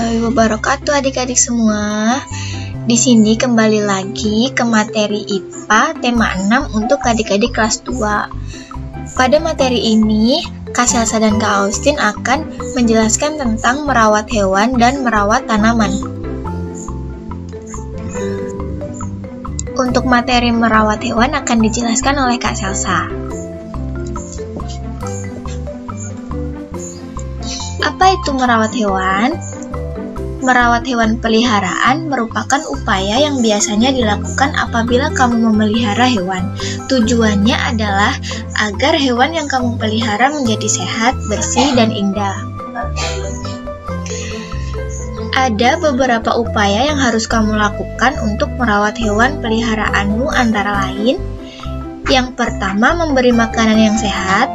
Wabarakatuh adik-adik semua. Di sini kembali lagi ke materi IPA tema 6 untuk adik-adik kelas 2. Pada materi ini, Kak Salsa dan Kak Austin akan menjelaskan tentang merawat hewan dan merawat tanaman. Untuk materi merawat hewan akan dijelaskan oleh Kak Salsa. Apa itu merawat hewan? Merawat hewan peliharaan merupakan upaya yang biasanya dilakukan apabila kamu memelihara hewan. Tujuannya adalah agar hewan yang kamu pelihara menjadi sehat, bersih, dan indah. Ada beberapa upaya yang harus kamu lakukan untuk merawat hewan peliharaanmu, antara lain: yang pertama, memberi makanan yang sehat;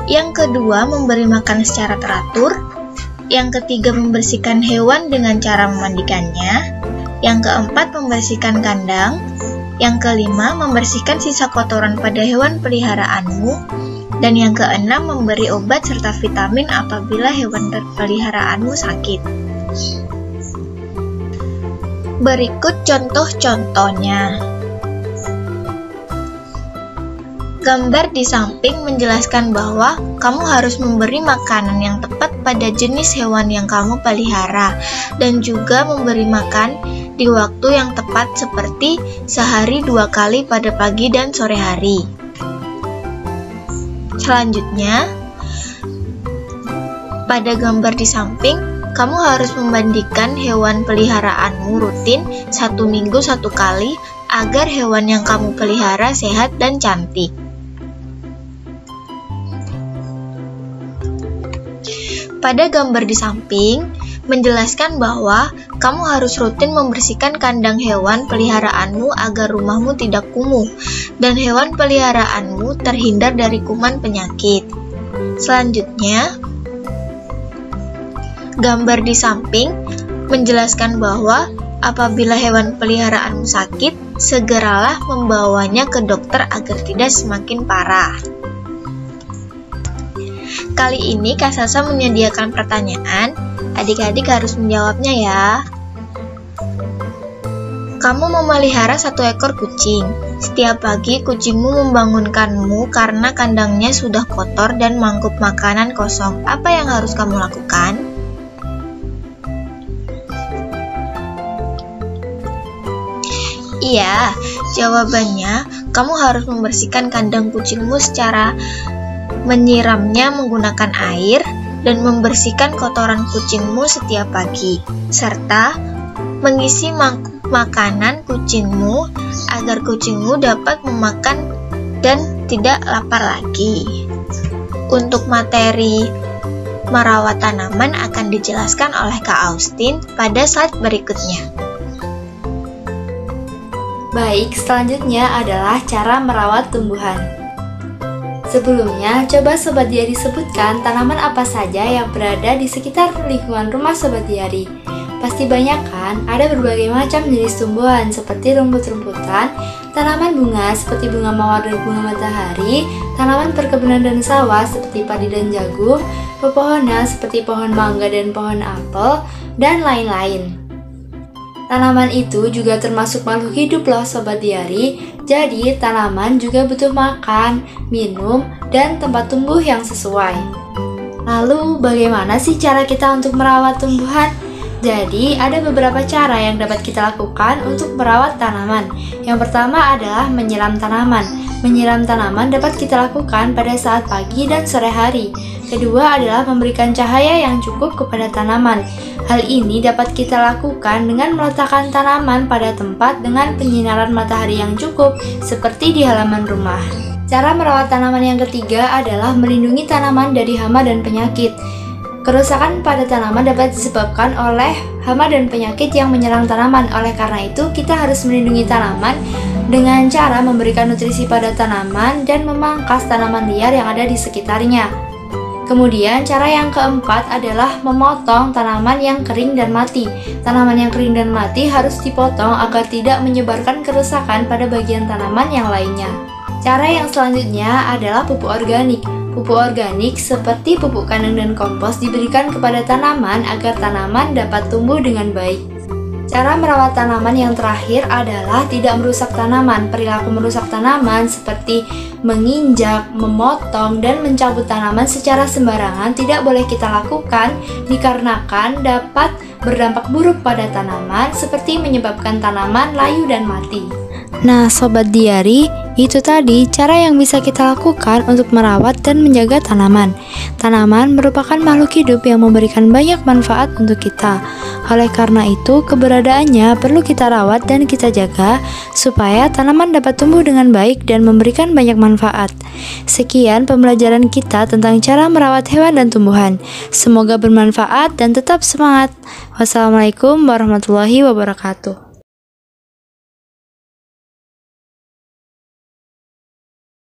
yang kedua, memberi makan secara teratur; yang ketiga, membersihkan hewan dengan cara memandikannya; yang keempat, membersihkan kandang; yang kelima, membersihkan sisa kotoran pada hewan peliharaanmu; dan yang keenam, memberi obat serta vitamin apabila hewan peliharaanmu sakit. Berikut contoh-contohnya. Gambar di samping menjelaskan bahwa kamu harus memberi makanan yang tepat pada jenis hewan yang kamu pelihara, dan juga memberi makan di waktu yang tepat seperti sehari 2 kali pada pagi dan sore hari. Selanjutnya, pada gambar di samping, kamu harus memandikan hewan peliharaanmu rutin 1 minggu 1 kali agar hewan yang kamu pelihara sehat dan cantik. Pada gambar di samping menjelaskan bahwa kamu harus rutin membersihkan kandang hewan peliharaanmu agar rumahmu tidak kumuh dan hewan peliharaanmu terhindar dari kuman penyakit. Selanjutnya, gambar di samping menjelaskan bahwa apabila hewan peliharaanmu sakit, segeralah membawanya ke dokter agar tidak semakin parah. Kali ini Kak Salsa menyediakan pertanyaan, adik-adik harus menjawabnya ya. Kamu memelihara 1 ekor kucing. Setiap pagi kucingmu membangunkanmu karena kandangnya sudah kotor dan mangkuk makanan kosong. Apa yang harus kamu lakukan? Iya, jawabannya kamu harus membersihkan kandang kucingmu secara menyiramnya menggunakan air dan membersihkan kotoran kucingmu setiap pagi, serta mengisi mangkuk makanan kucingmu agar kucingmu dapat memakan dan tidak lapar lagi. Untuk materi merawat tanaman akan dijelaskan oleh Kak Austin pada slide berikutnya. Baik, selanjutnya adalah cara merawat tumbuhan. Sebelumnya, coba Sobat Diari sebutkan tanaman apa saja yang berada di sekitar lingkungan rumah Sobat Diari. Pasti banyak kan? Ada berbagai macam jenis tumbuhan seperti rumput-rumputan, tanaman bunga seperti bunga mawar dan bunga matahari, tanaman perkebunan dan sawah seperti padi dan jagung, pepohonan seperti pohon mangga dan pohon apel, dan lain-lain. Tanaman itu juga termasuk makhluk hidup loh Sobat Diari. Jadi tanaman juga butuh makan, minum, dan tempat tumbuh yang sesuai. Lalu bagaimana sih cara kita untuk merawat tumbuhan? Jadi ada beberapa cara yang dapat kita lakukan untuk merawat tanaman. Yang pertama adalah menyiram tanaman. Menyiram tanaman dapat kita lakukan pada saat pagi dan sore hari. Kedua adalah memberikan cahaya yang cukup kepada tanaman. Hal ini dapat kita lakukan dengan meletakkan tanaman pada tempat dengan penyinaran matahari yang cukup, seperti di halaman rumah. Cara merawat tanaman yang ketiga adalah melindungi tanaman dari hama dan penyakit. Kerusakan pada tanaman dapat disebabkan oleh hama dan penyakit yang menyerang tanaman. Oleh karena itu, kita harus melindungi tanaman dengan cara memberikan nutrisi pada tanaman dan memangkas tanaman liar yang ada di sekitarnya. Kemudian cara yang keempat adalah memotong tanaman yang kering dan mati. Tanaman yang kering dan mati harus dipotong agar tidak menyebarkan kerusakan pada bagian tanaman yang lainnya. Cara yang selanjutnya adalah pupuk organik. Pupuk organik seperti pupuk kandang dan kompos diberikan kepada tanaman agar tanaman dapat tumbuh dengan baik. Cara merawat tanaman yang terakhir adalah tidak merusak tanaman. Perilaku merusak tanaman seperti menginjak, memotong, dan mencabut tanaman secara sembarangan tidak boleh kita lakukan dikarenakan dapat berdampak buruk pada tanaman seperti menyebabkan tanaman layu dan mati. Nah, Sobat Diari, itu tadi cara yang bisa kita lakukan untuk merawat dan menjaga tanaman. Tanaman merupakan makhluk hidup yang memberikan banyak manfaat untuk kita. Oleh karena itu, keberadaannya perlu kita rawat dan kita jaga supaya tanaman dapat tumbuh dengan baik dan memberikan banyak manfaat. Sekian pembelajaran kita tentang cara merawat hewan dan tumbuhan. Semoga bermanfaat dan tetap semangat. Wassalamualaikum warahmatullahi wabarakatuh.